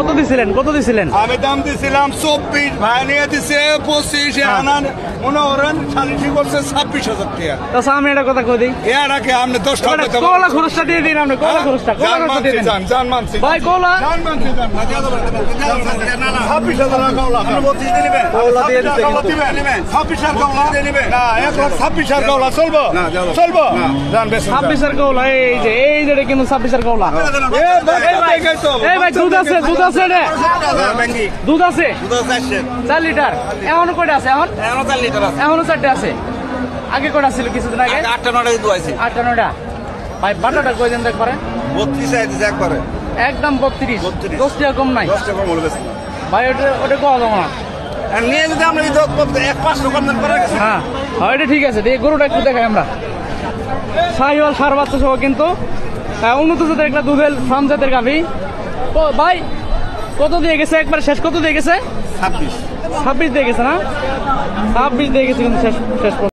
কত দিছিলেন? আমি দাম দিছিলাম 24, ভাই নিয়ে দিছে 25, মনে করেন সালিশি করছে 26,000 টাকা। আচ্ছা আমি এটা কথা কই দিই, এটাকে আপনি 10 টাকা কোলা খরচটা দিয়ে দিন, আপনি কোলা খরচটা দিয়ে দিন জান মানছি ভাই, কোলা 26,000 টাকা আপনি 32 দিয়ে নেবেন, কোলা দিয়ে দিতে কিন্তু 26,000 টাকা দিয়ে নেবেন না, 1,26,000 টাকা চলবো চলবো জান বেশ 26 কোলা। এই যে কিন্তু 26 কোলা। এই ভাই দুধ আছে রে, দুধ আছে 4 লিটার। এখনো কয়টা আছে? এখনো 4 লিটার আছে, এখনো 4টা আছে। আগে কয়টা ছিল কিছুদিন আগে? 8-9টা দুধ আছে। 8-9টা। ভাই বাটাটা কই দেন দেখ পারে? 32 আইছে একবারে একদম 32, 10 টাকা কম নাই 10 টাকা বলবে ভাই। ওটা কত দাম না? আর নিয়ে যদি আমরা 1-5 কম দাম করে গেছি। হ্যাঁ এটা ঠিক আছে। দিয়ে গরুটা একটু দেখাই আমরা। শাহিওয়াল সার বাচ্চা সহ কিন্তু উন্নত জাতের একটা দুধের ফার্ম জাতের গাভী। ভাই কত দিয়ে গেছে একবার শেষ? কত দিয়ে গেছে? 26 দিয়ে গেছে না? 26 দিয়ে গেছে কিন্তু শেষ